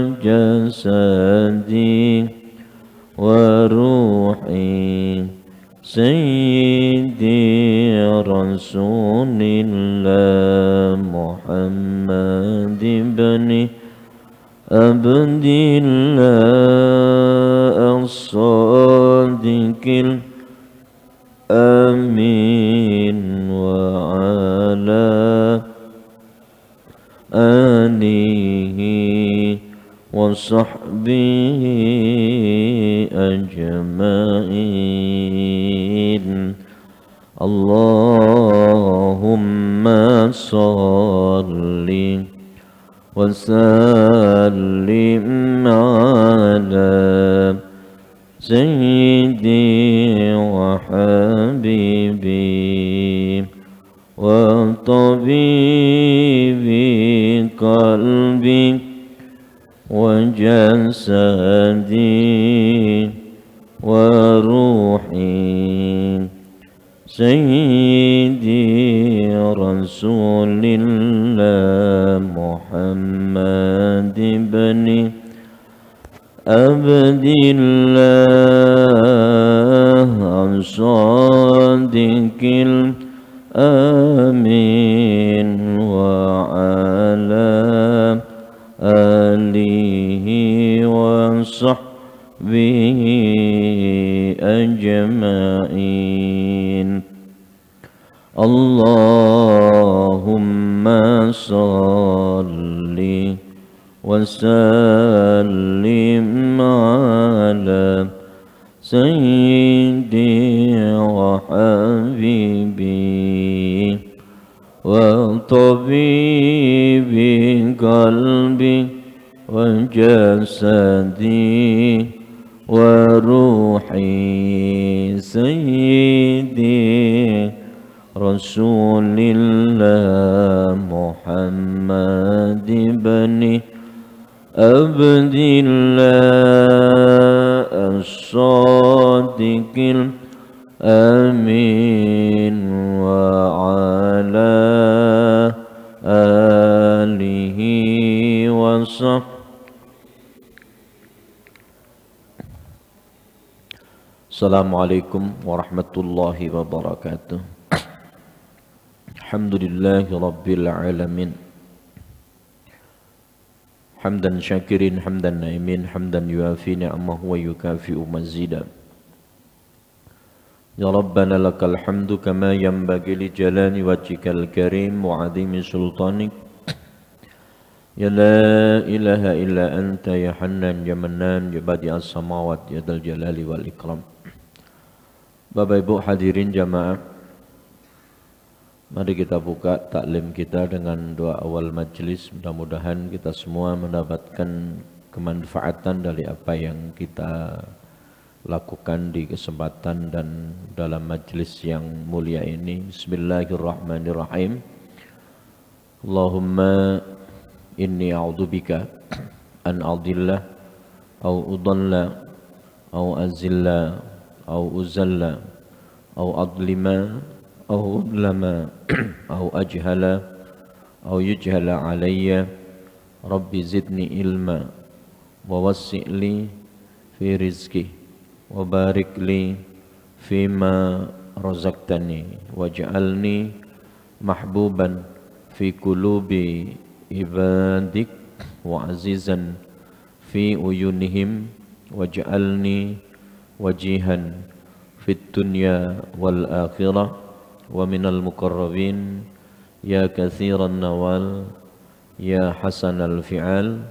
وجسدي وروحي سيدي رسول الله محمد بن عبد الله الصادق الأمين وعلى آله وصحبه أجمعين. اللهم صل وسلم على سيدي وحبيبي وطبيب قلبي وجسدي وروحي سيدي رسول الله محمد بن عبد الله الصادق الأمين وعلى آله وصحبه أجمعين. اللهم صل وسلم على سيدي وحبيبي وطبيب قلبي وجسدي وروحي سيدي رسول الله محمد بن عبد الله الصادق الأمين وعلى آله وصحبه. Assalamualaikum warahmatullahi wabarakatuh. Alhamdulillahi rabbil alamin. Hamdan syakirin, hamdan naimin, hamdan yuafi ni'amahu wa yukafi'u mazida. Ya Rabbana lakal hamdu kama yanbaghi li jalali wajhikal karim wa 'azimi sultanik. Ya la ilaha illa anta ya hannan ya mannan ya badi'as samawat ya dal jalali wal ikram. Bapak Ibu hadirin jamaah, mari kita buka taklim kita dengan doa awal majlis. Mudah-mudahan kita semua mendapatkan kemanfaatan dari apa yang kita lakukan di kesempatan dan dalam majlis yang mulia ini. Bismillahirrahmanirrahim. Allahumma inni a'udzubika an adilla au udalla au azilla au uzalla au adlima au udlama au ajhala au yujhala alayya. Rabbi zidni ilma wa wassi'li fi rizki wa barik li fima razaqtani waj'alni mahbuban fi qulubi ibadik wa azizan fi uyunihim waj'alni wajihan fit dunya wal akhirah wa minal muqarrabin ya kathiran nawal ya hasanal fi'al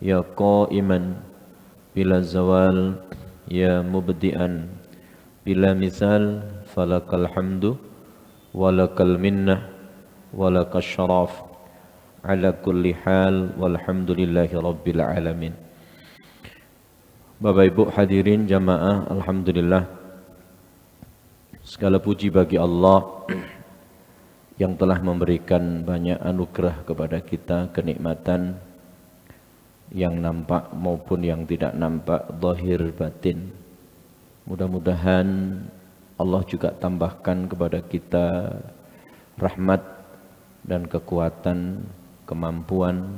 ya qa'iman bila zawal ya mubdi'an bila misal falakal hamdu walakal minnah walakal syaraf ala kulli hal walhamdulillahi rabbil alamin. Bapak Ibu hadirin jamaah, alhamdulillah segala puji bagi Allah yang telah memberikan banyak anugerah kepada kita, kenikmatan yang nampak maupun yang tidak nampak, zahir batin. Mudah-mudahan Allah juga tambahkan kepada kita rahmat dan kekuatan, kemampuan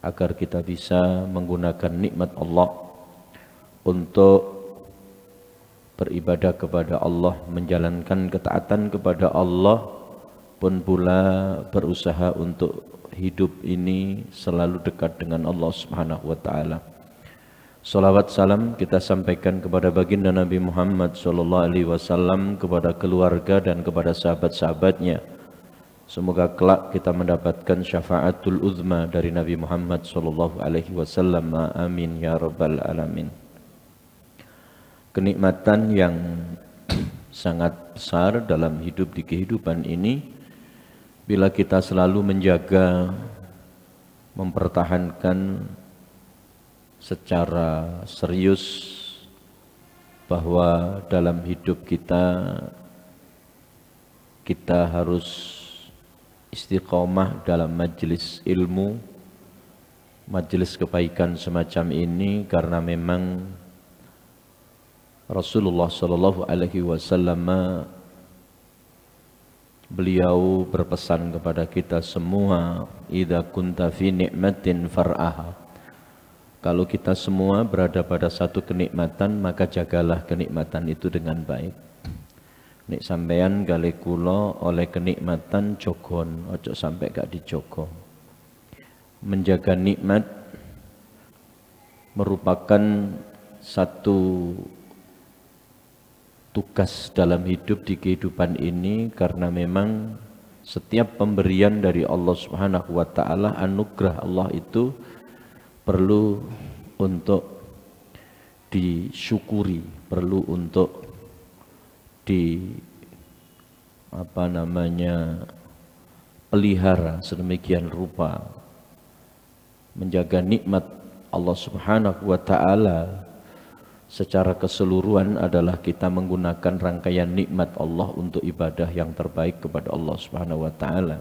agar kita bisa menggunakan nikmat Allah untuk beribadah kepada Allah, menjalankan ketaatan kepada Allah, pun pula berusaha untuk hidup ini selalu dekat dengan Allah Subhanahu wa taala. Salawat salam kita sampaikan kepada baginda Nabi Muhammad sallallahu alaihi wasallam, kepada keluarga dan kepada sahabat-sahabatnya. Semoga kelak kita mendapatkan syafaatul uzma dari Nabi Muhammad sallallahu alaihi wasallam. Amin ya rabbal alamin. Kenikmatan yang sangat besar dalam hidup di kehidupan ini bila kita selalu menjaga, mempertahankan secara serius bahwa dalam hidup kita harus istiqomah dalam majelis ilmu, majelis kebaikan semacam ini, karena memang Rasulullah sallallahu alaihi wasallam beliau berpesan kepada kita semua, idza kunta fi ni'matin far'aha. Kalau kita semua berada pada satu kenikmatan, maka jagalah kenikmatan itu dengan baik. Nek sampean gale kula oleh kenikmatan jogon, ojo sampai gak dijogo. Menjaga nikmat merupakan satu tugas dalam hidup di kehidupan ini, karena memang setiap pemberian dari Allah Subhanahu wa taala, anugerah Allah itu perlu untuk disyukuri, perlu untuk pelihara sedemikian rupa. Menjaga nikmat Allah Subhanahu wa taala secara keseluruhan adalah kita menggunakan rangkaian nikmat Allah untuk ibadah yang terbaik kepada Allah Subhanahu wa taala.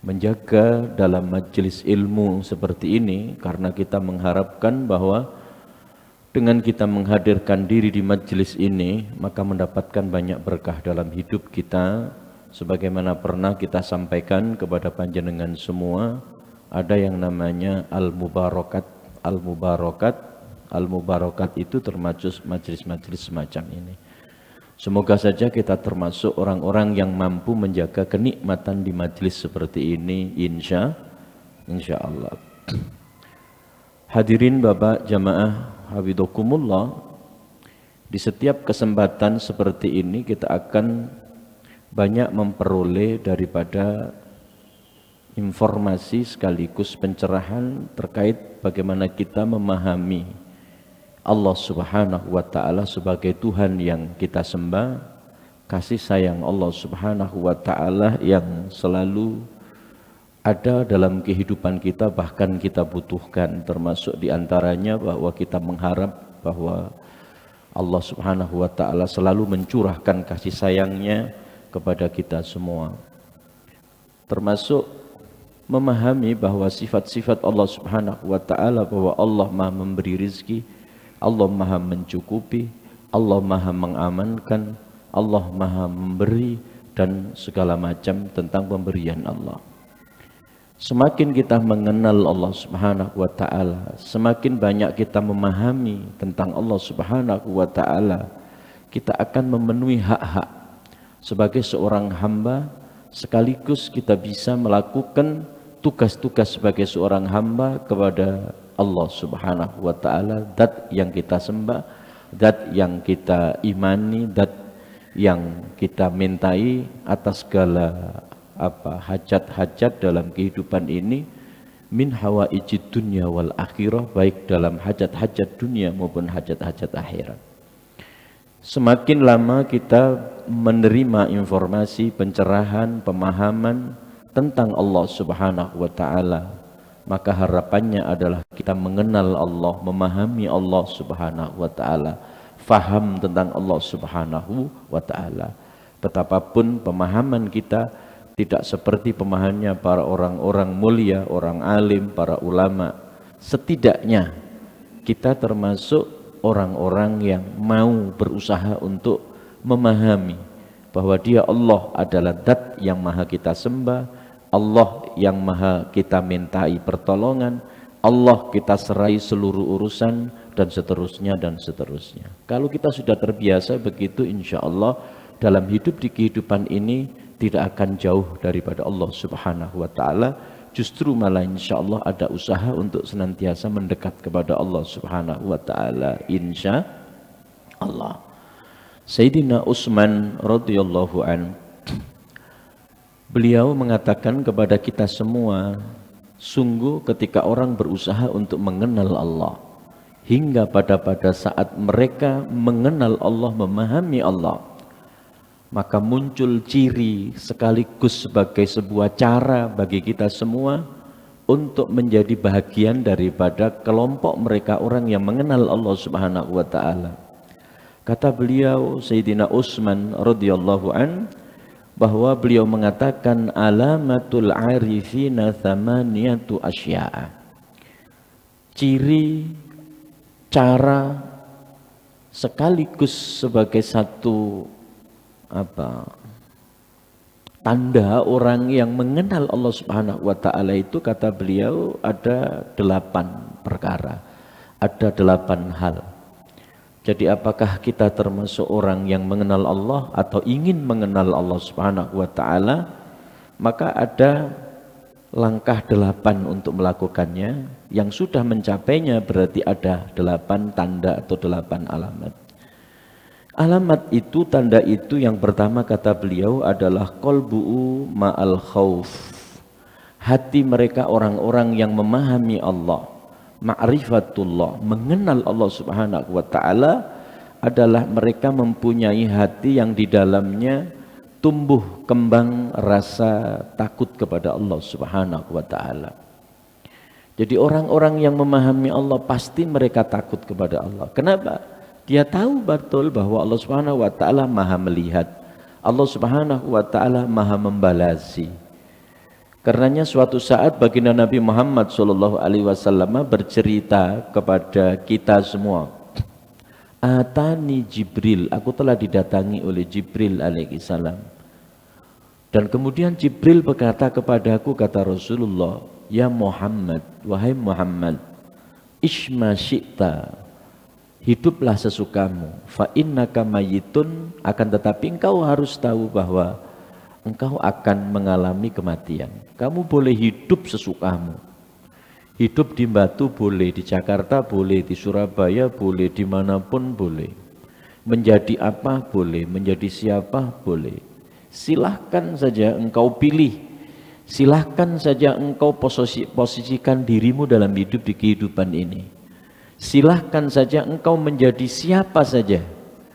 Menjaga dalam majelis ilmu seperti ini karena kita mengharapkan bahwa dengan kita menghadirkan diri di majelis ini, maka mendapatkan banyak berkah dalam hidup kita. Sebagaimana pernah kita sampaikan kepada panjenengan semua, ada yang namanya al-mubarakat. Al-mubarakat itu termasuk majelis-majelis semacam ini. Semoga saja kita termasuk orang-orang yang mampu menjaga kenikmatan di majelis seperti ini, insya Allah. Hadirin Bapak jamaah hafizakumullah, di setiap kesempatan seperti ini kita akan banyak memperoleh daripada informasi sekaligus pencerahan terkait bagaimana kita memahami Allah Subhanahu wa taala sebagai Tuhan yang kita sembah, kasih sayang Allah Subhanahu wa taala yang selalu ada dalam kehidupan kita, bahkan kita butuhkan, termasuk diantaranya bahwa kita mengharap bahwa Allah Subhanahu wa taala selalu mencurahkan kasih sayangnya kepada kita semua, termasuk memahami bahwa sifat-sifat Allah Subhanahu wa taala, bahwa Allah Maha memberi rizki, Allah Maha mencukupi, Allah Maha mengamankan, Allah Maha memberi, dan segala macam tentang pemberian Allah. Semakin kita mengenal Allah Subhanahu wa taala, semakin banyak kita memahami tentang Allah Subhanahu wa taala, kita akan memenuhi hak-hak sebagai seorang hamba, sekaligus kita bisa melakukan tugas-tugas sebagai seorang hamba kepada Allah Subhanahu wa taala, zat yang kita sembah, zat yang kita imani, zat yang kita mintai atas segala hajat-hajat dalam kehidupan ini, min hawaijid dunya wal akhirah, baik dalam hajat-hajat dunia maupun hajat-hajat akhirat. Semakin lama kita menerima informasi, pencerahan, pemahaman tentang Allah Subhanahu wa taala, maka harapannya adalah kita mengenal Allah, memahami Allah Subhanahu wa taala, faham tentang Allah Subhanahu wa taala. Betapapun pemahaman kita tidak seperti pemahamannya para orang-orang mulia, orang alim, para ulama, setidaknya kita termasuk orang-orang yang mau berusaha untuk memahami bahwa Dia Allah adalah zat yang maha kita sembah, Allah yang maha kita mintai pertolongan, Allah kita serai seluruh urusan, dan seterusnya dan seterusnya. Kalau kita sudah terbiasa begitu, insya Allah dalam hidup di kehidupan ini tidak akan jauh daripada Allah Subhanahu wa ta'ala. Justru malah insya Allah ada usaha untuk senantiasa mendekat kepada Allah Subhanahu wa ta'ala, insya Allah. Sayyidina Utsman radhiyallahu an, beliau mengatakan kepada kita semua, sungguh ketika orang berusaha untuk mengenal Allah, hingga pada saat mereka mengenal Allah, memahami Allah, maka muncul ciri sekaligus sebagai sebuah cara bagi kita semua untuk menjadi bahagian daripada kelompok mereka orang yang mengenal Allah Subhanahu wa ta'ala. Kata beliau Sayyidina Utsman radhiyallahu an, bahwa beliau mengatakan alamatul arifina thamaniyatu asya'a, ciri, cara, sekaligus sebagai satu tanda orang yang mengenal Allah Subhanahu wa ta'ala itu, kata beliau ada 8 perkara, ada 8 hal. Jadi apakah kita termasuk orang yang mengenal Allah atau ingin mengenal Allah Subhanahu wa ta'ala? Maka ada langkah 8 untuk melakukannya. Yang sudah mencapainya berarti ada 8 tanda atau 8 alamat. Alamat itu, tanda itu, yang pertama kata beliau adalah qalbu'u ma'al khauf. Hati mereka orang-orang yang memahami Allah, ma'rifatullah, mengenal Allah Subhanahu wa ta'ala, adalah mereka mempunyai hati yang di dalamnya tumbuh kembang rasa takut kepada Allah Subhanahu wa ta'ala. Jadi orang-orang yang memahami Allah pasti mereka takut kepada Allah. Kenapa? Dia tahu betul bahwa Allah Subhanahu wa ta'ala maha melihat, Allah Subhanahu wa ta'ala maha membalasi. Karenanya suatu saat baginda Nabi Muhammad SAW bercerita kepada kita semua, Atani Jibril, aku telah didatangi oleh Jibril alaihissalam. Dan kemudian Jibril berkata kepadaku, kata Rasulullah, ya Muhammad, wahai Muhammad, Ishma syi'ta, hiduplah sesukamu, fa innaka mayyitun, akan tetapi engkau harus tahu bahwa engkau akan mengalami kematian. Kamu boleh hidup sesukamu. Hidup di Batu boleh, di Jakarta boleh, di Surabaya boleh, dimanapun boleh. Menjadi apa boleh, menjadi siapa boleh. Silahkan saja engkau pilih. Silahkan saja engkau posisikan dirimu dalam hidup di kehidupan ini. Silahkan saja engkau menjadi siapa saja,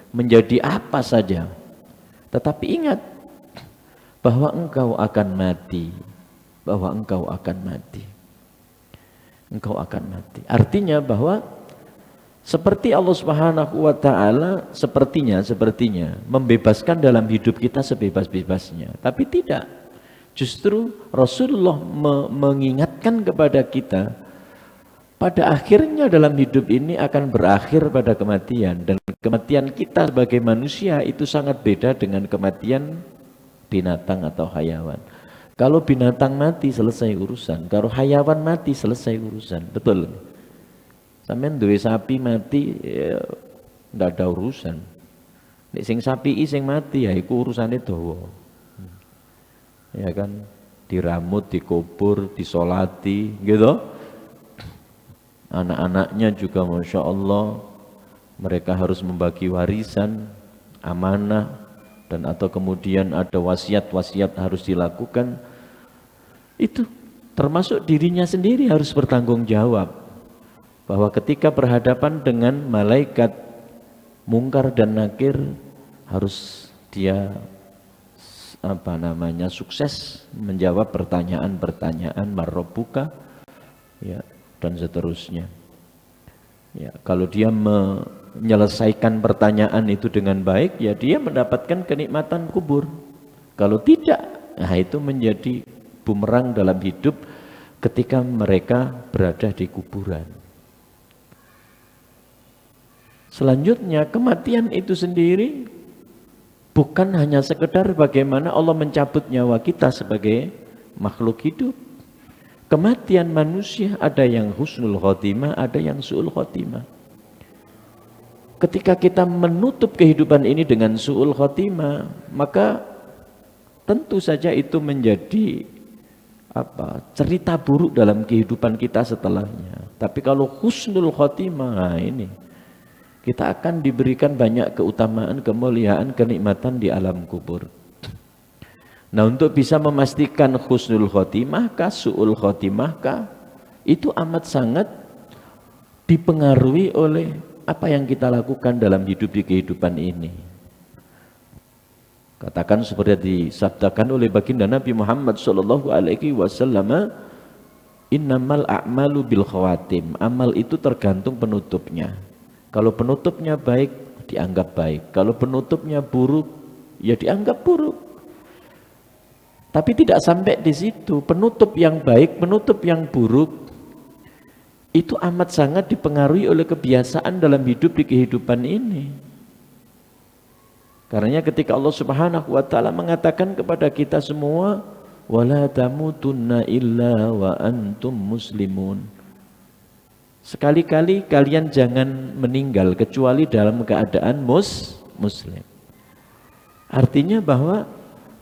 menjadi apa saja. Tetapi ingat, bahwa engkau akan mati, bahwa engkau akan mati, engkau akan mati. Artinya bahwa seperti Allah Subhanahu wa ta'ala sepertinya membebaskan dalam hidup kita sebebas-bebasnya, tapi tidak. Justru Rasulullah mengingatkan kepada kita, pada akhirnya dalam hidup ini akan berakhir pada kematian, dan kematian kita sebagai manusia itu sangat beda dengan kematian binatang atau hayawan. Kalau binatang mati selesai urusan, kalau hayawan mati selesai urusan, betul. Sampeyan duwe sapi mati ya ndak ada urusan. Nek sing sapi sing mati ya iku urusane dawa. Ya kan, diramut, dikubur, disolati, gitu. Anak-anaknya juga Masya Allah, mereka harus membagi warisan, amanah, dan atau kemudian ada wasiat-wasiat harus dilakukan. Itu termasuk dirinya sendiri harus bertanggung jawab, bahwa ketika berhadapan dengan malaikat mungkar dan nakir, harus dia sukses menjawab pertanyaan-pertanyaan marrobuka, ya, dan seterusnya. Ya, kalau dia menyelesaikan pertanyaan itu dengan baik, ya dia mendapatkan kenikmatan kubur. Kalau tidak, nah itu menjadi bumerang dalam hidup ketika mereka berada di kuburan. Selanjutnya, kematian itu sendiri bukan hanya sekedar bagaimana Allah mencabut nyawa kita sebagai makhluk hidup, kematian manusia ada yang husnul khotimah, ada yang su'ul khotimah. Ketika kita menutup kehidupan ini dengan su'ul khotimah, maka tentu saja itu menjadi cerita buruk dalam kehidupan kita setelahnya. Tapi kalau husnul khotimah, nah ini kita akan diberikan banyak keutamaan, kemuliaan, kenikmatan di alam kubur. Nah, untuk bisa memastikan husnul khotimah kah, su'ul khotimah kah, itu amat sangat dipengaruhi oleh apa yang kita lakukan dalam hidup di kehidupan ini. Katakan seperti disabdakan oleh baginda Nabi Muhammad SAW, innamal a'malu bil khawatim. Amal itu tergantung penutupnya. Kalau penutupnya baik, dianggap baik. Kalau penutupnya buruk, ya dianggap buruk. Tapi tidak sampai di situ. Penutup yang baik, penutup yang buruk, itu amat sangat dipengaruhi oleh kebiasaan dalam hidup di kehidupan ini. Karena ketika Allah Subhanahu wa taala mengatakan kepada kita semua, wala tamutunna illa wa antum muslimun. Sekali-kali kalian jangan meninggal kecuali dalam keadaan muslim. Artinya bahwa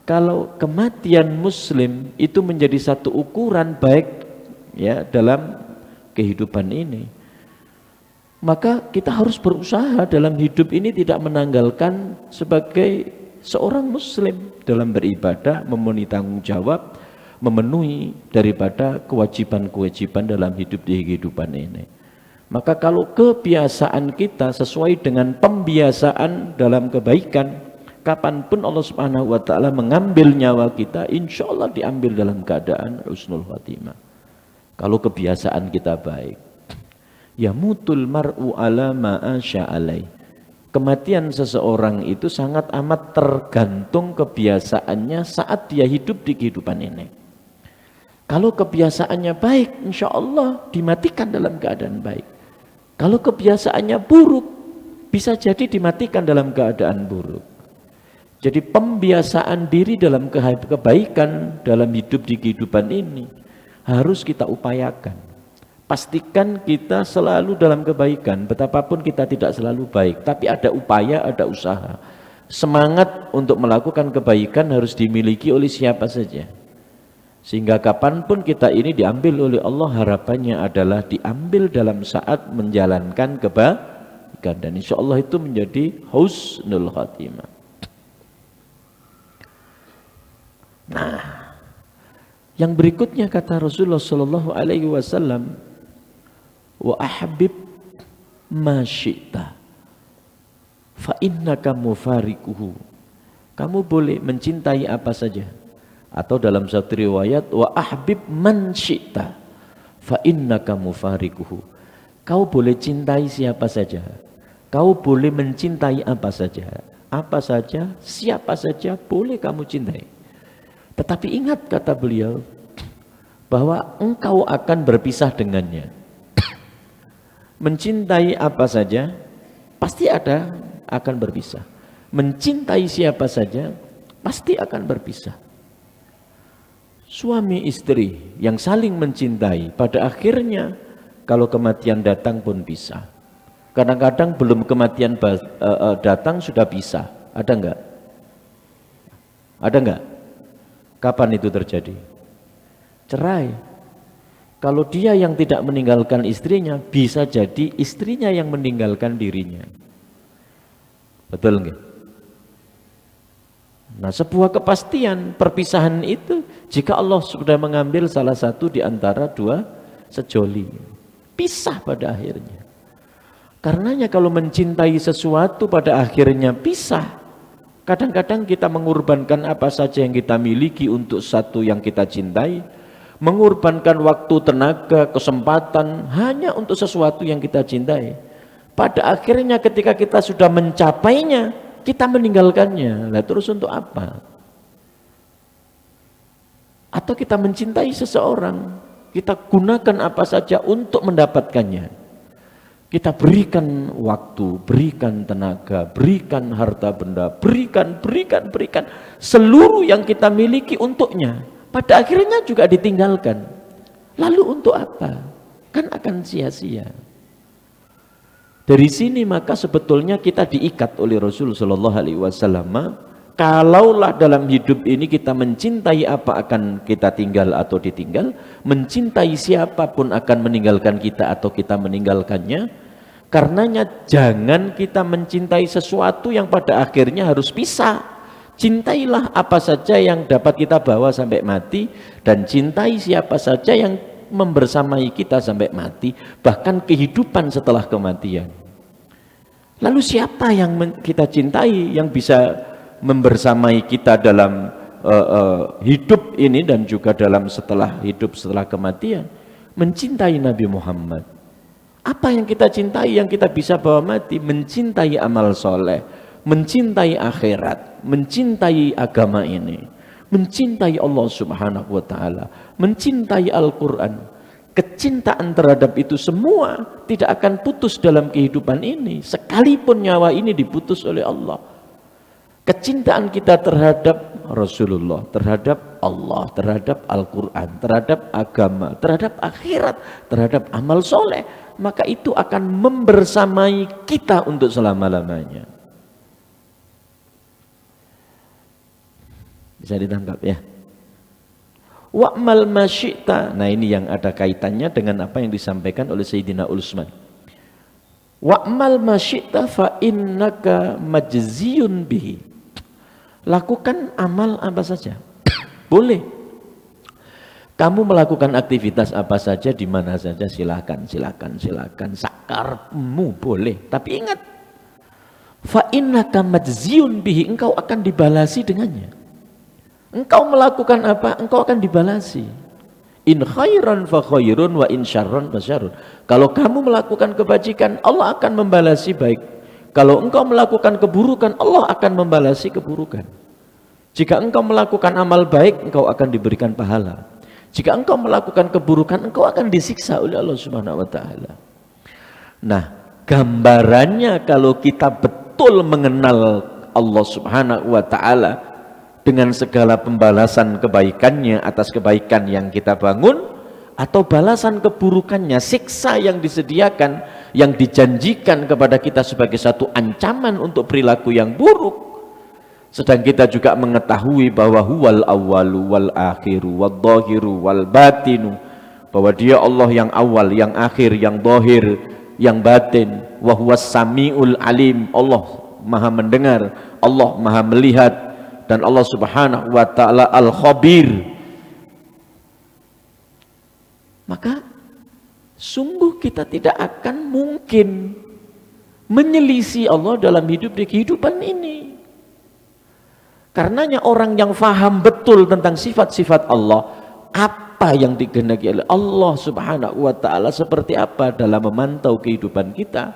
kalau kematian muslim itu menjadi satu ukuran baik ya dalam kehidupan ini, maka kita harus berusaha dalam hidup ini tidak menanggalkan sebagai seorang muslim dalam beribadah, memenuhi tanggung jawab, memenuhi daripada kewajiban-kewajiban dalam hidup di kehidupan ini. Maka kalau kebiasaan kita sesuai dengan pembiasaan dalam kebaikan, kapanpun Allah Subhanahu wa taala mengambil nyawa kita, insya Allah diambil dalam keadaan husnul khatimah. Kalau kebiasaan kita baik. Ya mutul mar'u ala ma'asya alaih. Kematian seseorang itu sangat amat tergantung kebiasaannya saat dia hidup di kehidupan ini. Kalau kebiasaannya baik, insya Allah dimatikan dalam keadaan baik. Kalau kebiasaannya buruk, bisa jadi dimatikan dalam keadaan buruk. Jadi pembiasaan diri dalam kebaikan dalam hidup di kehidupan ini harus kita upayakan. Pastikan kita selalu dalam kebaikan, betapapun kita tidak selalu baik, tapi ada upaya, ada usaha. Semangat untuk melakukan kebaikan harus dimiliki oleh siapa saja. Sehingga kapanpun kita ini diambil oleh Allah, harapannya adalah diambil dalam saat menjalankan kebaikan. Dan insya Allah itu menjadi husnul khatimah. Nah, yang berikutnya kata Rasulullah sallallahu alaihi wasallam, wa ahbib ma syi'ta fa innaka mufariquhu. Kamu boleh mencintai apa saja, atau dalam satu riwayat wa ahbib man syi'ta fa innaka mufariquhu. Kau boleh cintai siapa saja, kau boleh mencintai apa saja, siapa saja boleh kamu cintai. Tetapi ingat kata beliau bahwa engkau akan berpisah dengannya. Mencintai apa saja pasti akan berpisah. Mencintai siapa saja pasti akan berpisah. Suami istri yang saling mencintai pada akhirnya kalau kematian datang pun pisah. Kadang-kadang belum kematian datang sudah pisah. Ada enggak? Ada enggak? Kapan itu terjadi? Cerai. Kalau dia yang tidak meninggalkan istrinya, bisa jadi istrinya yang meninggalkan dirinya. Betul enggak? Nah, sebuah kepastian perpisahan itu jika Allah sudah mengambil salah satu di antara dua sejoli, pisah pada akhirnya. Karenanya kalau mencintai sesuatu pada akhirnya pisah, kadang-kadang kita mengorbankan apa saja yang kita miliki untuk satu yang kita cintai, mengorbankan waktu, tenaga, kesempatan hanya untuk sesuatu yang kita cintai. Pada akhirnya ketika kita sudah mencapainya, kita meninggalkannya. Lah terus untuk apa? Atau kita mencintai seseorang, kita gunakan apa saja untuk mendapatkannya. Kita berikan waktu, berikan tenaga, berikan harta benda, berikan seluruh yang kita miliki untuknya. Pada akhirnya juga ditinggalkan. Lalu untuk apa? Kan akan sia-sia. Dari sini maka sebetulnya kita diikat oleh Rasul Shallallahu Alaihi Wasallam. Kalaulah dalam hidup ini kita mencintai apa akan kita tinggal atau ditinggal, mencintai siapapun akan meninggalkan kita atau kita meninggalkannya. Karenanya jangan kita mencintai sesuatu yang pada akhirnya harus pisah. Cintailah apa saja yang dapat kita bawa sampai mati, dan cintai siapa saja yang membersamai kita sampai mati, bahkan kehidupan setelah kematian. Lalu siapa yang kita cintai yang bisa membersamai kita dalam hidup ini dan juga dalam setelah hidup setelah kematian? Mencintai Nabi Muhammad. Apa yang kita cintai yang kita bisa bawa mati? Mencintai amal soleh, mencintai akhirat, mencintai agama ini, mencintai Allah Subhanahu wa ta'ala, mencintai Al-Quran. Kecintaan terhadap itu semua tidak akan putus dalam kehidupan ini, sekalipun nyawa ini diputus oleh Allah. Kecintaan kita terhadap Rasulullah, terhadap Allah, terhadap Al-Quran, terhadap agama, terhadap akhirat, terhadap amal soleh, maka itu akan membersamai kita untuk selama-lamanya. Bisa ditangkap ya? Wa'mal masyi'ta. Nah ini yang ada kaitannya dengan apa yang disampaikan oleh Sayyidina Utsman. Wa'mal masyi'ta fa innaka majziyun bihi. Lakukan amal apa saja. Boleh. Kamu melakukan aktivitas apa saja di mana saja, silakan. Sakarmu boleh. Tapi ingat, fa innaka majziyun bihi, engkau akan dibalasi dengannya. Engkau melakukan apa, engkau akan dibalasi. In khairan fa khairun wa in syarran fa syarrun. Kalau kamu melakukan kebajikan, Allah akan membalasi baik. Kalau engkau melakukan keburukan, Allah akan membalasi keburukan. Jika engkau melakukan amal baik, engkau akan diberikan pahala. Jika engkau melakukan keburukan, engkau akan disiksa oleh Allah Subhanahu wa taala. Nah, gambarannya kalau kita betul mengenal Allah Subhanahu wa taala dengan segala pembalasan kebaikannya atas kebaikan yang kita bangun, atau balasan keburukannya, siksa yang disediakan, yang dijanjikan kepada kita sebagai satu ancaman untuk perilaku yang buruk. Sedang kita juga mengetahui bahwa huwal awwalu wal akhiru wal dhahiru wal batinu, bahwa dia Allah yang awal, yang akhir, yang dhahir, yang batin. Wa huwas samiul alim, Allah maha mendengar, Allah maha melihat, dan Allah Subhanahu wa ta'ala al-khabir. Maka sungguh kita tidak akan mungkin menyelisih Allah dalam hidup di kehidupan ini. Karenanya orang yang faham betul tentang sifat-sifat Allah, apa yang dikehendaki oleh Allah Subhanahu wa ta'ala, seperti apa dalam memantau kehidupan kita,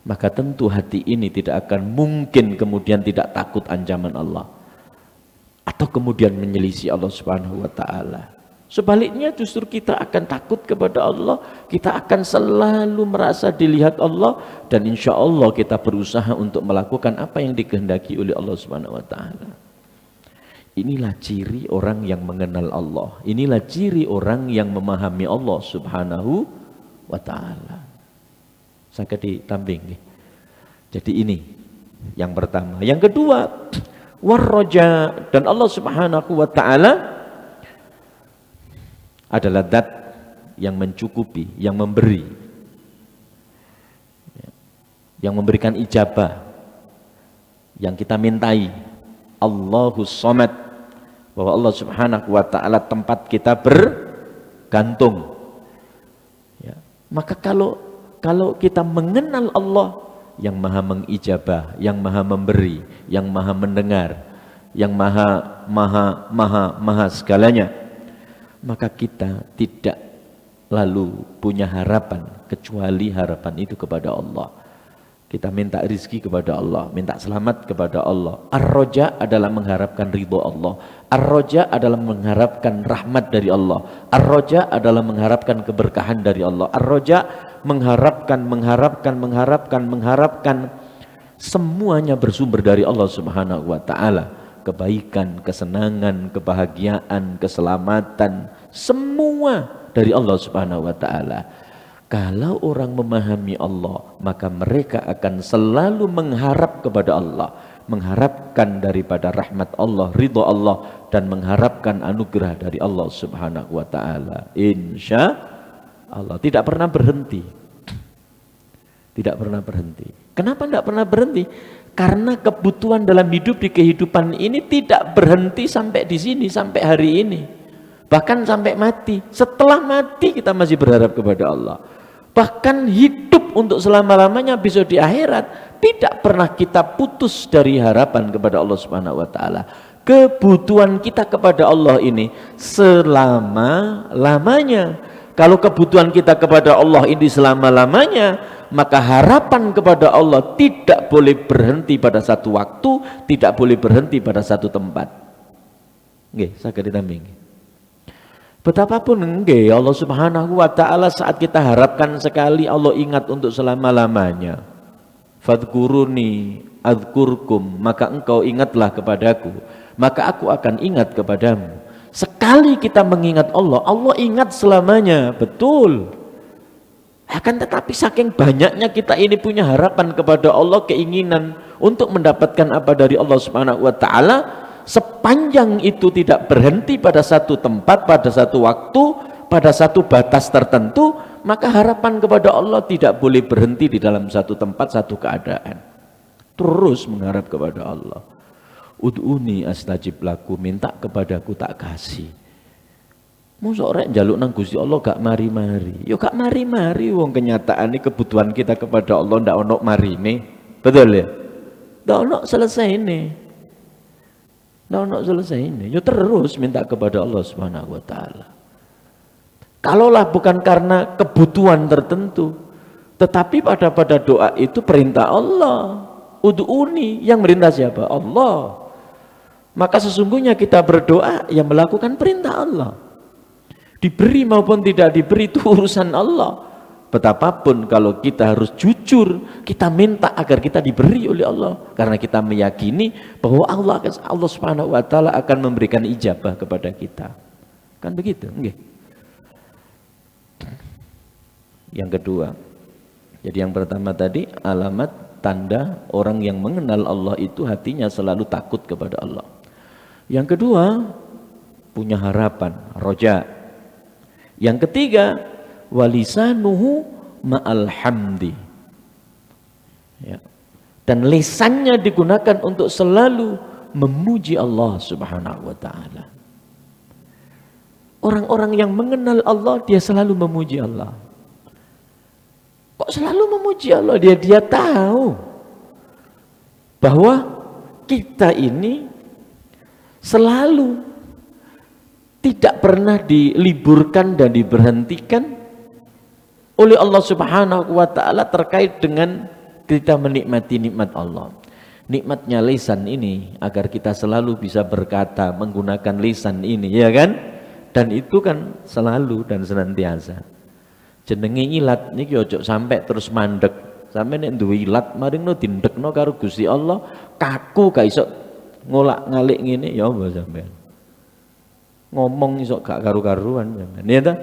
maka tentu hati ini tidak akan mungkin kemudian tidak takut ancaman Allah atau kemudian menyelisih Allah Subhanahu wa ta'ala. Sebaliknya justru kita akan takut kepada Allah, kita akan selalu merasa dilihat Allah, dan insya Allah kita berusaha untuk melakukan apa yang dikehendaki oleh Allah Subhanahu wa ta'ala. Inilah ciri orang yang mengenal Allah, inilah ciri orang yang memahami Allah Subhanahu wa ta'ala. Saya ditambing nih. Jadi ini yang pertama. Yang kedua, warroja, dan Allah Subhanahu wa ta'ala adalah zat yang mencukupi, yang memberi, yang memberikan ijabah, yang kita mintai. Allahus Samad, bahwa Allah Subhanahu wa ta'ala tempat kita bergantung. Ya. Maka kalau kita mengenal Allah yang maha mengijabah, yang maha memberi, yang maha mendengar, yang maha segalanya, maka kita tidak lalu punya harapan kecuali harapan itu kepada Allah. Kita minta rizki kepada Allah, minta selamat kepada Allah. Ar-roja adalah mengharapkan ridho Allah. Ar-roja adalah mengharapkan rahmat dari Allah. Ar-roja adalah mengharapkan keberkahan dari Allah. Ar-roja mengharapkan. Semuanya bersumber dari Allah Subhanahu wa ta'ala. Kebaikan, kesenangan, kebahagiaan, keselamatan, semua dari Allah Subhanahu wa taala. Kalau orang memahami Allah, maka mereka akan selalu mengharap kepada Allah, mengharapkan daripada rahmat Allah, ridha Allah, dan mengharapkan anugerah dari Allah Subhanahu wa taala. Insya Allah tidak pernah berhenti. Tidak pernah berhenti. Kenapa tidak pernah berhenti? Karena kebutuhan dalam hidup di kehidupan ini tidak berhenti sampai di sini, sampai hari ini. Bahkan sampai mati. Setelah mati kita masih berharap kepada Allah. Bahkan hidup untuk selama-lamanya besok di akhirat tidak pernah kita putus dari harapan kepada Allah Subhanahu wa taala. Kebutuhan kita kepada Allah ini selama-lamanya. Kalau kebutuhan kita kepada Allah ini selama-lamanya, maka harapan kepada Allah tidak boleh berhenti pada satu waktu, tidak boleh berhenti pada satu tempat. Nggih, saged ditambahi. Betapapun enggak Allah Subhanahu wa taala saat kita harapkan sekali Allah ingat untuk selama-lamanya. Fadhkuruni adzkurkum, maka engkau ingatlah kepadaku, maka aku akan ingat kepadamu. Sekali kita mengingat Allah, Allah ingat selamanya, betul. Akan tetapi saking banyaknya kita ini punya harapan kepada Allah, keinginan untuk mendapatkan apa dari Allah Subhanahu wa taala, sepanjang itu tidak berhenti pada satu tempat, pada satu waktu, pada satu batas tertentu, maka harapan kepada Allah tidak boleh berhenti di dalam satu tempat, satu keadaan. Terus mengharap kepada Allah. Ud'uni astajib laku, minta kepadaku tak kasih. Mosok rek njaluk nang Gusti Allah gak mari-mari. Yo gak mari-mari wong kenyataane kebutuhan kita kepada Allah ndak ono marine. Betul ya? Ndak ono selesaiine. Ndak ono selesaiine. Yo terus minta kepada Allah Subhanahu wa taala. Kalaulah bukan karena kebutuhan tertentu, tetapi pada doa itu perintah Allah. Ud'uni, yang merintah siapa? Allah. Maka sesungguhnya kita berdoa yang melakukan perintah Allah. Diberi maupun tidak diberi itu urusan Allah. Betapapun kalau kita harus jujur, kita minta agar kita diberi oleh Allah, karena kita meyakini bahwa Allah Subhanahu wa taala akan memberikan ijabah kepada kita. Kan begitu? Nggih. Yang kedua. Jadi yang pertama tadi alamat tanda orang yang mengenal Allah itu hatinya selalu takut kepada Allah. Yang kedua, punya harapan, roja. Yang ketiga, walisanuhu ma'al hamdi. Ya. Dan lisannya digunakan untuk selalu memuji Allah Subhanahu wa taala. Orang-orang yang mengenal Allah dia selalu memuji Allah. Kok selalu memuji Allah? Dia tahu bahwa kita ini selalu tidak pernah diliburkan dan diberhentikan oleh Allah Subhanahu wa taala terkait dengan kita menikmati nikmat Allah. Nikmatnya lisan ini agar kita selalu bisa berkata menggunakan lisan ini, ya kan? Dan itu kan selalu dan senantiasa. Jenenge ilat niki ojo sampai terus mandek. Sampai nek duwe ilat maringno dindekno karo Gusti Allah, kaku gak iso ngolak-ngalik ngene ya apa sampean. Ngomong iso gak karu-karuan sampean. Ya ta?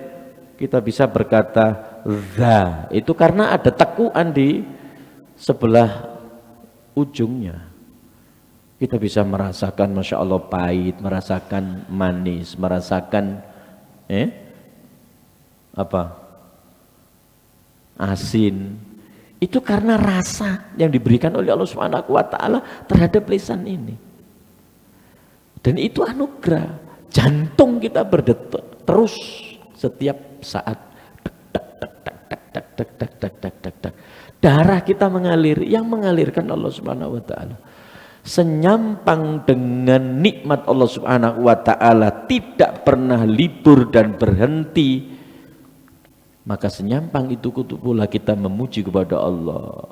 Kita bisa berkata za itu karena ada tekuan di sebelah ujungnya. Kita bisa merasakan Masya Allah pahit, merasakan manis, merasakan asin. Itu karena rasa yang diberikan oleh Allah Subhanahu wa taala terhadap lisan ini. Dan itu anugerah. Jantung kita berdetak terus setiap saat. Darah kita mengalir, yang mengalirkan Allah Subhanahu wa taala. Senyampang dengan nikmat Allah Subhanahu wa taala, tidak pernah libur dan berhenti. Maka senyampang itu pula kita memuji kepada Allah.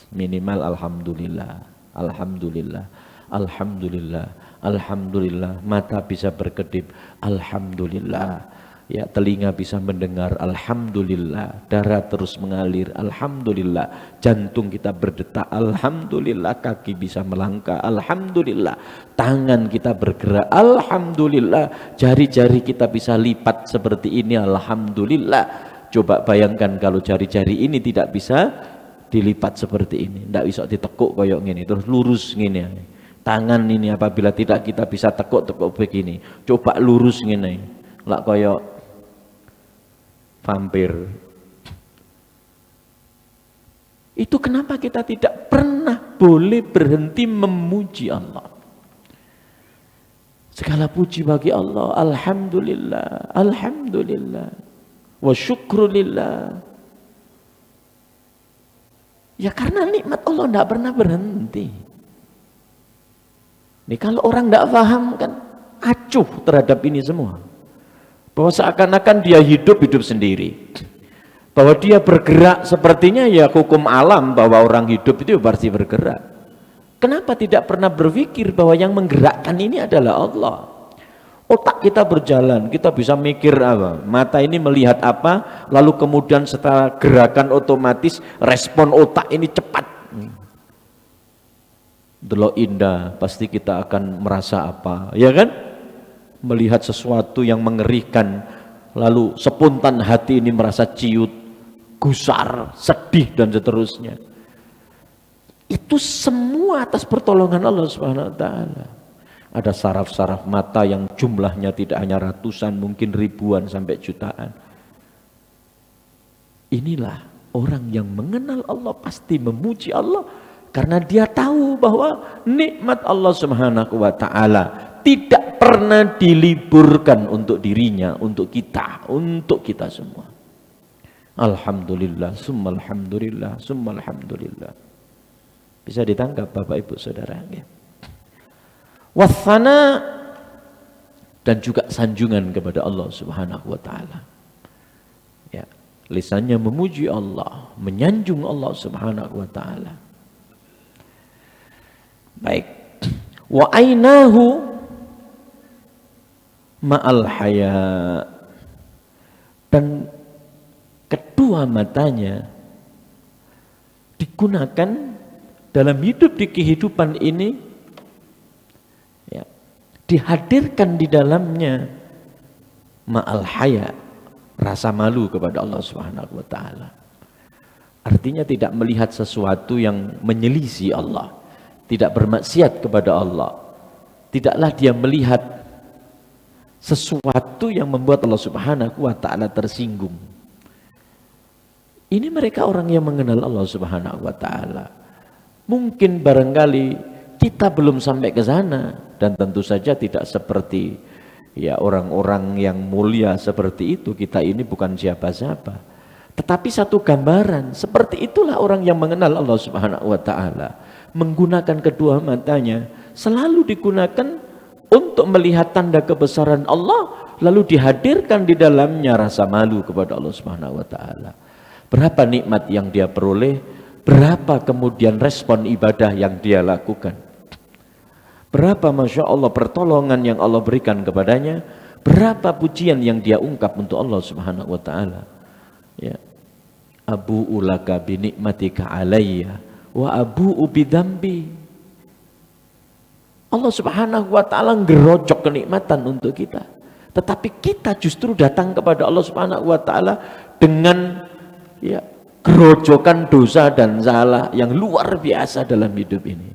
Minimal alhamdulillah, alhamdulillah, alhamdulillah, alhamdulillah. Mata bisa berkedip, alhamdulillah. Ya, telinga bisa mendengar, alhamdulillah. Darah terus mengalir, alhamdulillah. Jantung kita berdetak, alhamdulillah. Kaki bisa melangkah, alhamdulillah. Tangan kita bergerak, alhamdulillah. Jari-jari kita bisa lipat seperti ini, alhamdulillah. Coba bayangkan kalau jari-jari ini tidak bisa dilipat seperti ini, tidak bisa ditekuk kayak gini, terus lurus gini. Tangan ini apabila tidak kita bisa tekuk-tekuk begini, coba lurus gini, lah kayak vampir. Itu kenapa kita tidak pernah boleh berhenti memuji Allah. Segala puji bagi Allah, alhamdulillah, alhamdulillah, wa syukrulillah. Ya karena nikmat Allah tidak pernah berhenti. Nih kalau orang tidak paham kan acuh terhadap ini semua. Bahwa seakan-akan dia hidup sendiri, bahwa dia bergerak sepertinya ya hukum alam bahwa orang hidup itu pasti bergerak. Kenapa tidak pernah berpikir bahwa yang menggerakkan ini adalah Allah? Otak kita berjalan, kita bisa mikir apa, mata ini melihat apa, lalu kemudian setelah gerakan otomatis respon otak ini cepat. Delok indah, pasti kita akan merasa apa, ya kan? Melihat sesuatu yang mengerikan, lalu spontan hati ini merasa ciut, gusar, sedih dan seterusnya. Itu semua atas pertolongan Allah Subhanahu wa taala. Ada saraf-saraf mata yang jumlahnya tidak hanya ratusan, mungkin ribuan sampai jutaan. Inilah orang yang mengenal Allah pasti memuji Allah karena dia tahu bahwa nikmat Allah Subhanahu wa taala tidak pernah diliburkan untuk dirinya, untuk kita semua. Alhamdulillah, summa alhamdulillah, summa alhamdulillah. Bisa ditangkap Bapak Ibu Saudara ya. Wathana, dan juga sanjungan kepada Allah Subhanahu wa taala. Ya, lisannya memuji Allah, menyanjung Allah Subhanahu wa taala. Baik. Wa ainahu ma'al haya, dan kedua matanya digunakan dalam hidup di kehidupan ini, ya, dihadirkan di dalamnya ma'al haya, rasa malu kepada Allah Subhanahu wa taala. Artinya tidak melihat sesuatu yang menyelisih Allah, tidak bermaksiat kepada Allah. Tidaklah dia melihat sesuatu yang membuat Allah Subhanahu wa taala tersinggung. Ini mereka orang yang mengenal Allah Subhanahu wa taala. Mungkin barangkali kita belum sampai ke sana, dan tentu saja tidak seperti ya orang-orang yang mulia seperti itu. Kita ini bukan siapa-siapa. Tetapi satu gambaran, seperti itulah orang yang mengenal Allah Subhanahu wa taala. Menggunakan kedua matanya selalu digunakan untuk melihat tanda kebesaran Allah, lalu dihadirkan di dalamnya rasa malu kepada Allah Subhanahu wa taala. Berapa nikmat yang dia peroleh, berapa kemudian respon ibadah yang dia lakukan. Berapa Masya Allah pertolongan yang Allah berikan kepadanya, berapa pujian yang dia ungkap untuk Allah Subhanahu wa taala. Ya. Abu'u laka bi nikmatika alayya wa abu'u bidambi. Allah Subhanahu wa taala ngerojok kenikmatan untuk kita. Tetapi kita justru datang kepada Allah Subhanahu wa taala dengan ya gerojokan dosa dan salah yang luar biasa dalam hidup ini.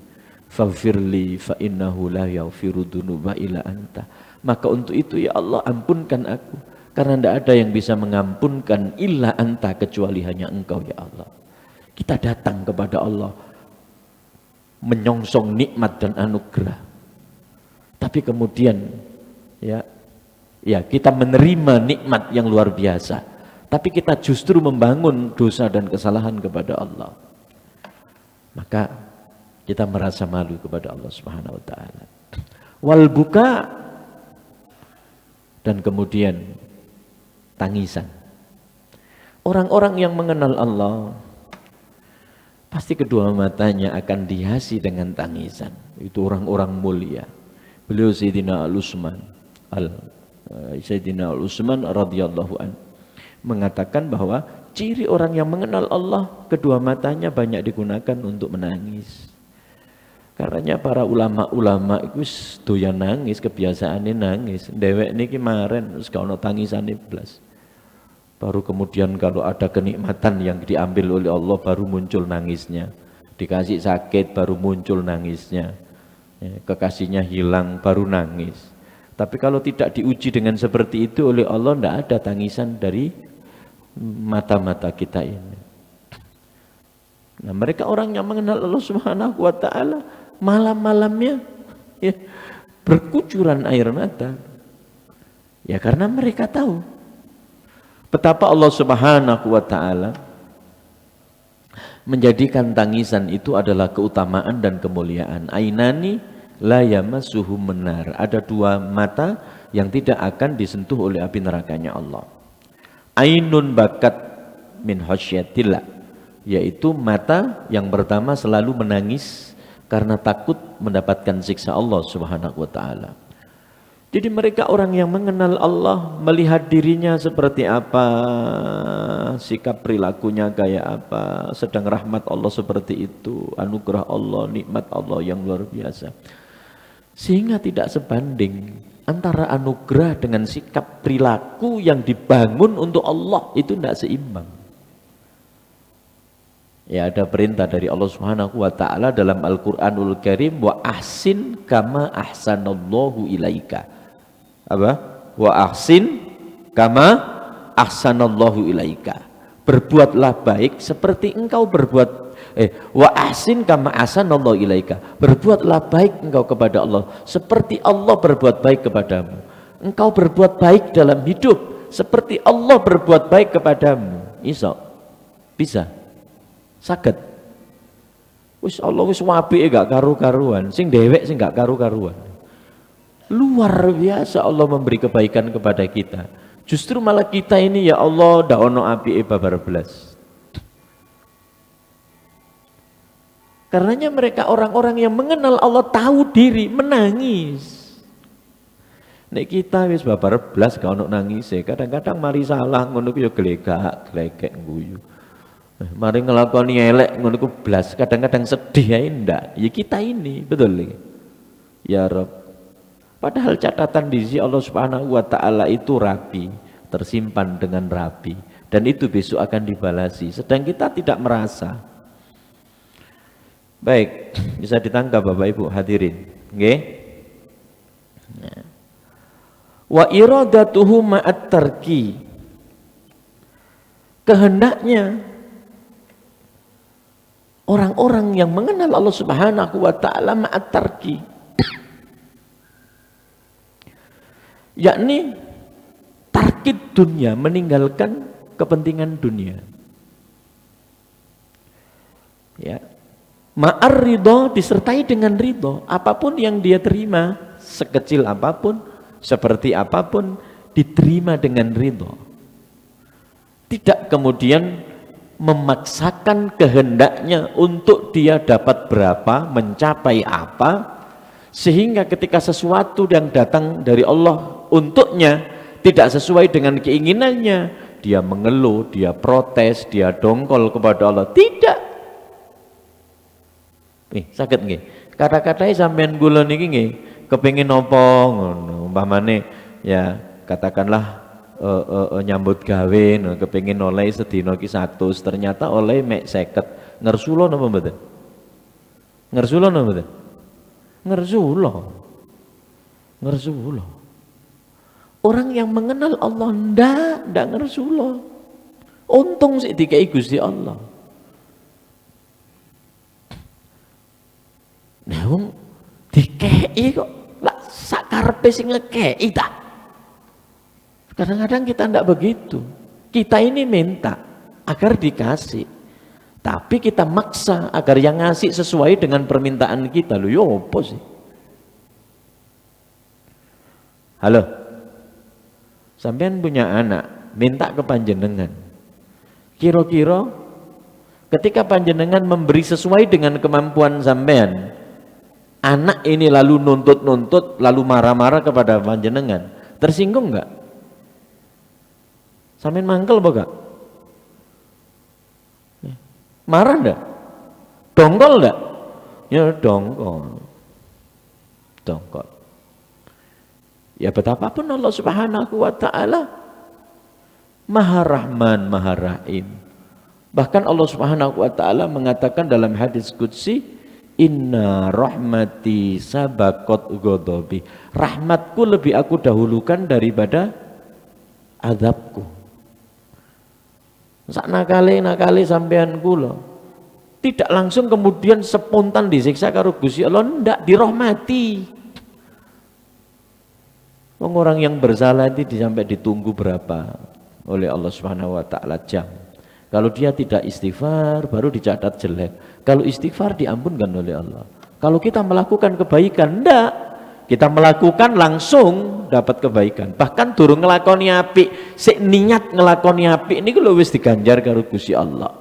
Faghfirli fa innahu la yaghfiru dzunuba illa anta. Maka untuk itu ya Allah, ampunkan aku, karena tidak ada yang bisa mengampunkan illa anta, kecuali hanya Engkau ya Allah. Kita datang kepada Allah menyongsong nikmat dan anugerah. Tapi kemudian ya kita menerima nikmat yang luar biasa, tapi kita justru membangun dosa dan kesalahan kepada Allah. Maka kita merasa malu kepada Allah Subhanahu wa taala. Wal buka, dan kemudian tangisan. Orang-orang yang mengenal Allah pasti kedua matanya akan dihiasi dengan tangisan. Itu orang-orang mulia. Beliau Sayyidina Al-Utsman Sayyidina Utsman radhiyallahu an mengatakan bahwa ciri orang yang mengenal Allah, kedua matanya banyak digunakan untuk menangis. Karena para ulama-ulama itu doyan nangis, kebiasaannya nangis. Dewek niki kemarin wis gak ono tangisane blas. Baru kemudian kalau ada kenikmatan yang diambil oleh Allah baru muncul nangisnya. Dikasih sakit baru muncul nangisnya. Kekasihnya hilang baru nangis. Tapi kalau tidak diuji dengan seperti itu oleh Allah, tidak ada tangisan dari mata-mata kita ini. Nah, mereka orang yang mengenal Allah Subhanahu wa taala, malam-malamnya ya, berkucuran air mata. Ya karena mereka tahu betapa Allah Subhanahu wa taala menjadikan tangisan itu adalah keutamaan dan kemuliaan. Ainani la yamassuhum menar. Ada dua mata yang tidak akan disentuh oleh api nerakanya Allah. Ainun bakat min khasyatillah, yaitu mata yang pertama selalu menangis karena takut mendapatkan siksa Allah Subhanahu wa taala. Jadi mereka orang yang mengenal Allah, melihat dirinya seperti apa, sikap perilakunya kayak apa, sedang rahmat Allah seperti itu, anugerah Allah, nikmat Allah yang luar biasa. Sehingga tidak sebanding antara anugerah dengan sikap perilaku yang dibangun untuk Allah, itu tidak seimbang. Ya, ada perintah dari Allah Subhanahu wa taala dalam Al-Qur'anul Karim, wa ahsin kama ahsanallahu ilaika. Apa? Wa ahsin kama ahsanallahu ilaika. Berbuatlah baik seperti engkau berbuat wa ahsin kama ahsanallahu ilaika. Berbuatlah baik engkau kepada Allah seperti Allah berbuat baik kepadamu. Engkau berbuat baik dalam hidup seperti Allah berbuat baik kepadamu. Bisa? Saged. Wis Allah wis apike gak karu-karuan, sing dewek sing gak karu-karuan. Luar biasa Allah memberi kebaikan kepada kita. Justru malah kita ini ya Allah ndak ono apike babar belas. Karenanya mereka orang-orang yang mengenal Allah, tahu diri, menangis. Nek kita wis babar belas gak ono nangis, kadang-kadang mari salah ngono ku ya glegek guyu. Mari ngelakoni elek ngono ku blas, kadang-kadang sedih ya ndak. Ya kita ini, betul ya Rabb. Padahal catatan di sisi Allah Subhanahu wa taala itu rapi, tersimpan dengan rapi, dan itu besok akan dibalasi. Sedang kita tidak merasa. Baik, bisa ditangkap Bapak Ibu hadirin. Nggih. Nah. Wa iradatuhu ma'at tarki. Kehendaknya orang-orang yang mengenal Allah Subhanahu wa taala ma'at tarki, yakni tarkid dunia, meninggalkan kepentingan dunia. Ya. Ma'ar ridho, disertai dengan ridho, apapun yang dia terima, sekecil apapun, seperti apapun, diterima dengan ridho. Tidak kemudian memaksakan kehendaknya untuk dia dapat berapa, mencapai apa, sehingga ketika sesuatu yang datang dari Allah untuknya tidak sesuai dengan keinginannya, dia mengeluh, dia protes, dia dongkol kepada Allah. Tidak. Sakit nggih. Kata-katanya sampean kula niki nggih kepengin napa ngono. Umpamane ya katakanlah nyambut gawe kepengin oleh sedina ki 100, ternyata oleh mek 50. Ngersula napa mboten? Ngersula napa mboten? Ngersula. Orang yang mengenal Allah ndak ngersula. Untung sik dikai Gusti Allah. Nah, wong dikei kok lak sakarepe sing ngekei ta. Kadang-kadang kita ndak begitu. Kita ini minta agar dikasih. Tapi kita maksa agar yang ngasih sesuai dengan permintaan kita. Lho, yo apa sih? Halo. Sampean punya anak, minta ke panjenengan. Kira-kira ketika panjenengan memberi sesuai dengan kemampuan sampean, anak ini lalu nuntut-nuntut, lalu marah-marah kepada panjenengan. Tersinggung enggak? Sampean mangkel apa enggak? Marah enggak? Dongkol enggak? Ya dongkol. Dongkol. Ya betapapun Allah Subhanahu wa taala Maha Rahman, Maha Rahim. Bahkan Allah Subhanahu wa taala mengatakan dalam hadis qudsi, inna rahmati sabaqat ghadabi. Rahmatku lebih aku dahulukan daripada azabku. Sak nakale sampean kula tidak langsung kemudian spontan disiksa karo Gusti Allah, ndak, dirahmati. Orang yang bersalah itu sampai ditunggu berapa oleh Allah Subhanahu wa taala jam. Kalau dia tidak istighfar baru dicatat jelek. Kalau istighfar diampunkan oleh Allah. Kalau kita melakukan kebaikan, ndak, kita melakukan langsung dapat kebaikan. Bahkan durung ngelakoni apik, sik niat ngelakoni apik niku lho wis diganjar karo Gusti Allah.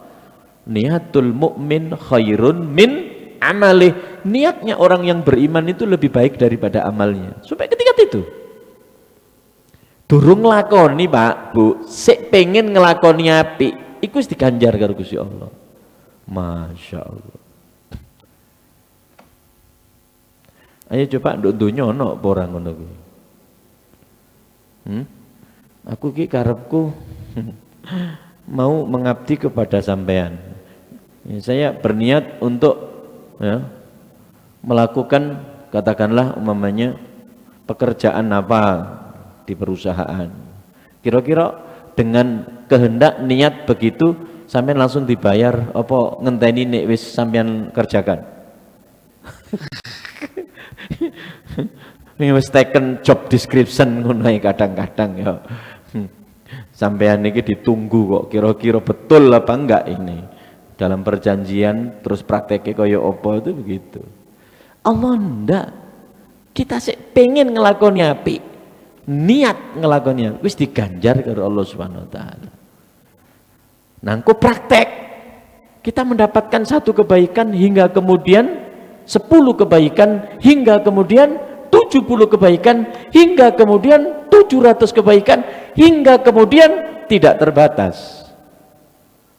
Niatul mukmin khairun min amalih. Niatnya orang yang beriman itu lebih baik daripada amalnya. Supaya ketika itu durung nglakoni Pak, Bu, sik pengen ngelakoni apik, iku wis diganjar karo Gusti Allah. Masya Allah. Ayo coba nduk donya ana apa ora ngono kuwi? Aku ki karepku mau mengabdi kepada sampean. Ya, saya berniat untuk ya, melakukan katakanlah umpamanya pekerjaan apa di perusahaan. Kira-kira dengan kehendak niat begitu sampean langsung dibayar apa ngenteni nek wis sampean kerjakan? Ini wis taken job description ngono kadang-kadang ya. Sampean niki ditunggu kok kira-kira betul apa enggak ini. Dalam perjanjian terus prakteknya kaya apa itu begitu. Allah ndak. Kita sih pengen ngelakoni apik. Niat ngelakonnya wis diganjar karo Allah Subhanahu wa taala. Nangko praktek kita mendapatkan satu kebaikan hingga kemudian 10 kebaikan hingga kemudian 70 kebaikan hingga kemudian 700 kebaikan hingga kemudian tidak terbatas.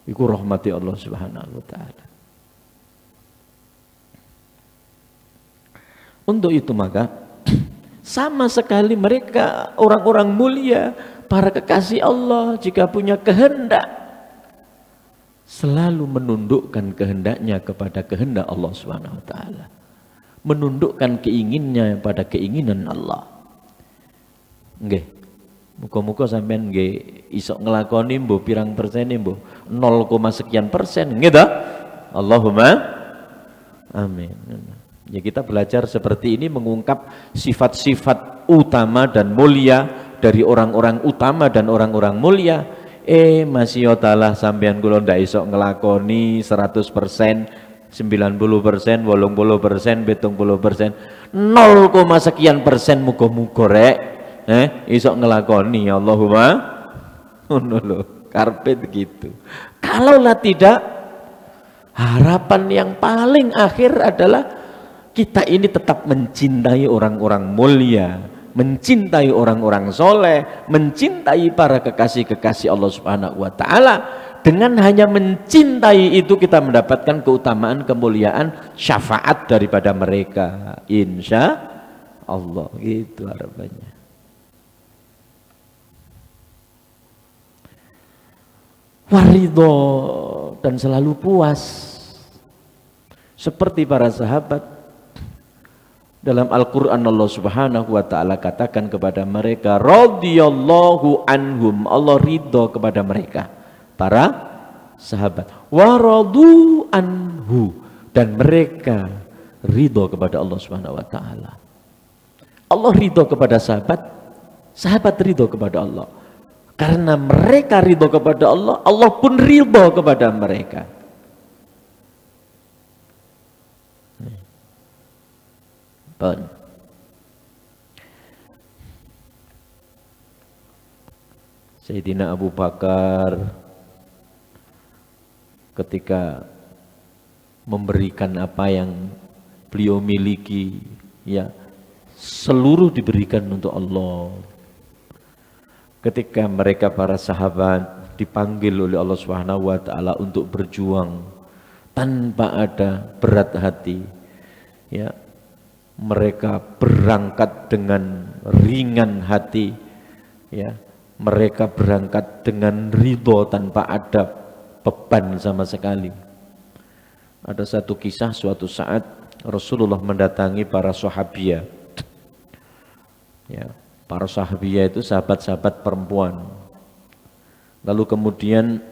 Iku rahmati Allah Subhanahu wa taala. Untuk itu maka sama sekali mereka orang-orang mulia, para kekasih Allah jika punya kehendak selalu menundukkan kehendaknya kepada kehendak Allah Subhanahu wa taala. Menundukkan keinginannya pada keinginan Allah. Nggih. Muga-muga sampean nggih iso nglakoni mbuh pirang persen mbuh 0, sekian persen nggih ta? Allahumma amin. Ya kita belajar seperti ini mengungkap sifat-sifat utama dan mulia dari orang-orang utama dan orang-orang mulia. Masih talah sampean kula ndak iso nglakoni 100%, 90%, 80%, 70%, 0, sekian persen muga-muga rek iso nglakoni. Allahumma ngono lho, karepe begitu. Kalaulah tidak, harapan yang paling akhir adalah kita ini tetap mencintai orang-orang mulia, mencintai orang-orang soleh, mencintai para kekasih-kekasih Allah Subhanahu wa taala. Dengan hanya mencintai itu kita mendapatkan keutamaan, kemuliaan, syafaat daripada mereka. Insya Allah, gitu harapannya. Waridho, dan selalu puas seperti para sahabat. Dalam Al-Quran Allah Subhanahu wa ta'ala katakan kepada mereka, radhiyallahu anhum, Allah ridho kepada mereka, para sahabat, waradu anhu, dan mereka ridho kepada Allah Subhanahu wa ta'ala. Allah ridho kepada sahabat, sahabat ridho kepada Allah. Karena mereka ridho kepada Allah, Allah pun ridho kepada mereka. Pun. Sayyidina Abu Bakar ketika memberikan apa yang beliau miliki, ya seluruh diberikan untuk Allah. ketika mereka para sahabat dipanggil oleh Allah Subhanahu wa taala untuk berjuang tanpa ada berat hati, ya, mereka berangkat dengan ringan hati, ya, mereka berangkat dengan ridho tanpa ada beban sama sekali. Ada satu kisah, suatu saat Rasulullah mendatangi para sahabiyah, ya, para sahabiyah itu sahabat-sahabat perempuan, lalu kemudian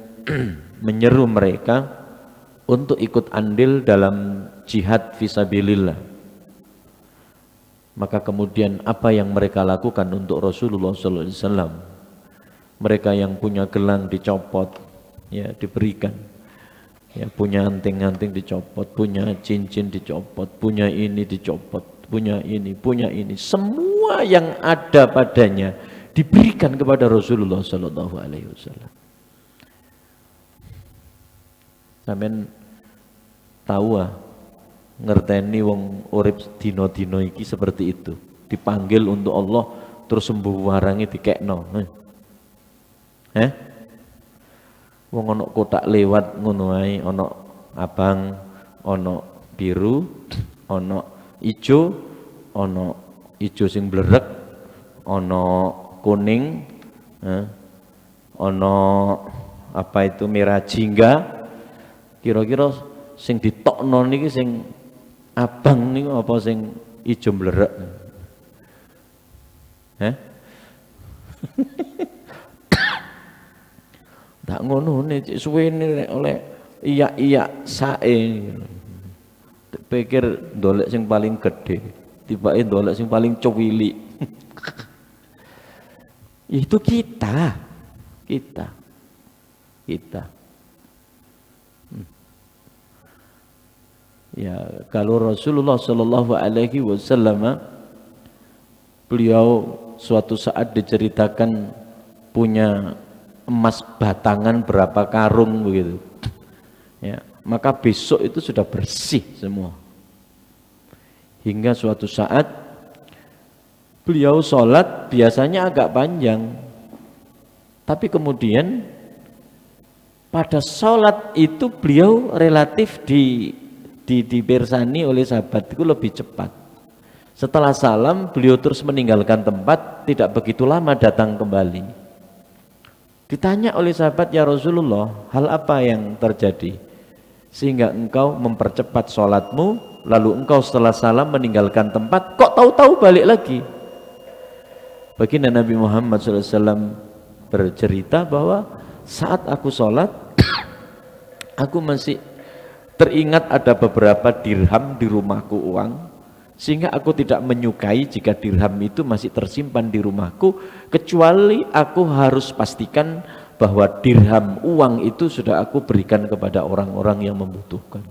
menyeru mereka untuk ikut andil dalam jihad fisabilillah. Maka kemudian apa yang mereka lakukan untuk Rasulullah SAW? Mereka yang punya gelang dicopot, ya, diberikan, ya, punya anting-anting dicopot, punya cincin dicopot, punya ini dicopot, punya ini, semua yang ada padanya diberikan kepada Rasulullah SAW. Sampeyan tahu ngerteni wong urip dino-dino iki seperti itu, dipanggil untuk Allah terus sembuh warange dikekno. Wong ana kotak lewat ngono ae, ana abang, ana biru, ana ijo sing blerek, ana kuning, ana apa itu merah jingga. Kira-kira sing ditokno niki sing abang niku apa sing ijo blerek? Tak ngono nih, cik suwene oleh iya sae. Pikir dolek sing paling gede, tibake dolek sing paling cuwili. Itu kita. Ya, kalau Rasulullah Shallallahu Alaihi Wasallam, beliau suatu saat diceritakan punya emas batangan berapa karung begitu, ya, maka besok itu sudah bersih semua. Hingga suatu saat beliau sholat biasanya agak panjang, tapi kemudian pada sholat itu beliau relatif dipersani oleh sahabat itu lebih cepat. Setelah salam beliau terus meninggalkan tempat, tidak begitu lama datang kembali. Ditanya oleh sahabat, ya Rasulullah, hal apa yang terjadi sehingga engkau mempercepat sholatmu, lalu engkau setelah salam meninggalkan tempat, kok tahu-tahu balik lagi? Baginda Nabi Muhammad SAW bercerita bahwa saat aku sholat aku masih teringat ada beberapa dirham di rumahku, uang, sehingga aku tidak menyukai jika dirham itu masih tersimpan di rumahku, kecuali aku harus pastikan bahwa dirham uang itu sudah aku berikan kepada orang-orang yang membutuhkan.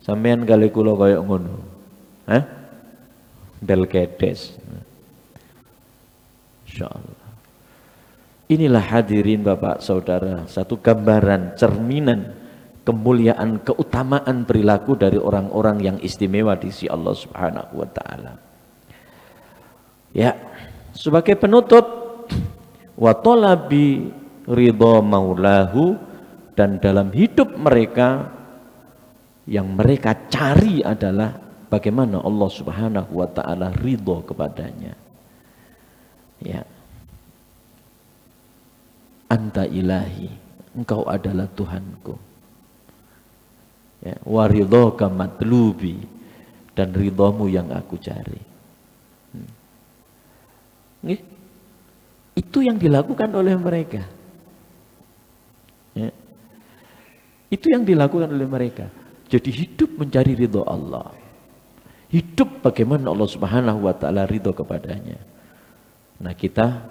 Sampeyan kali kula kaya ngono, del kedes, insyaallah. Inilah hadirin Bapak Saudara, satu gambaran cerminan kemuliaan, keutamaan perilaku dari orang-orang yang istimewa di sisi Allah Subhanahu wa taala. Ya, sebagai penutup, wa talabi ridha maulahu, dan dalam hidup mereka yang mereka cari adalah bagaimana Allah Subhanahu wa taala ridha kepadanya. Ya. Anta ilahi, engkau adalah Tuhanku. Ya, wa ridhaka matlubi, dan ridhamu yang aku cari. Itu yang dilakukan oleh mereka. Ya. Itu yang dilakukan oleh mereka. Jadi hidup mencari ridha Allah. Hidup bagaimana Allah Subhanahu wa taala ridha kepadanya. Nah, kita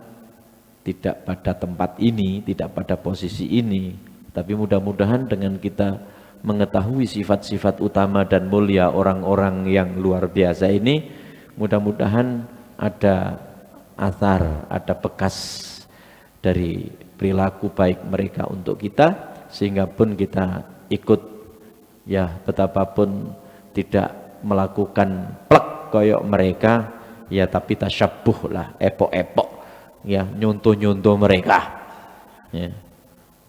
tidak pada tempat ini, tidak pada posisi ini, tapi mudah-mudahan dengan kita mengetahui sifat-sifat utama dan mulia orang-orang yang luar biasa ini, mudah-mudahan ada athar, ada bekas dari perilaku baik mereka untuk kita, sehingga pun kita ikut, ya, betapapun tidak melakukan plek koyok mereka, ya, tapi tasyabbuh lah, epok-epok ya nyontoh-nyontoh mereka. Ya.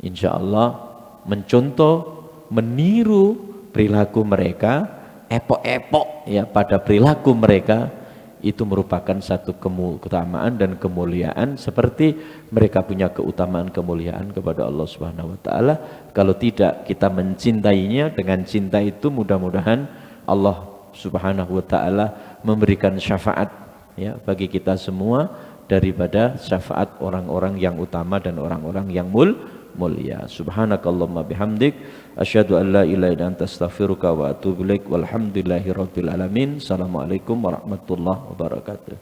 Insya Allah mencontoh, meniru perilaku mereka, epok-epok ya pada perilaku mereka, itu merupakan satu keutamaan dan kemuliaan, seperti mereka punya keutamaan kemuliaan kepada Allah Subhanahu wa taala. Kalau tidak kita mencintainya, dengan cinta itu mudah-mudahan Allah Subhanahu wa taala memberikan syafaat ya bagi kita semua daripada syafaat orang-orang yang utama dan orang-orang yang mulia. Subhanakallahumma bihamdik asyhadu an la ilaha illa anta astaghfiruka wa atubu ilaik. Walhamdulillahirabbil alamin. Assalamualaikum warahmatullahi wabarakatuh.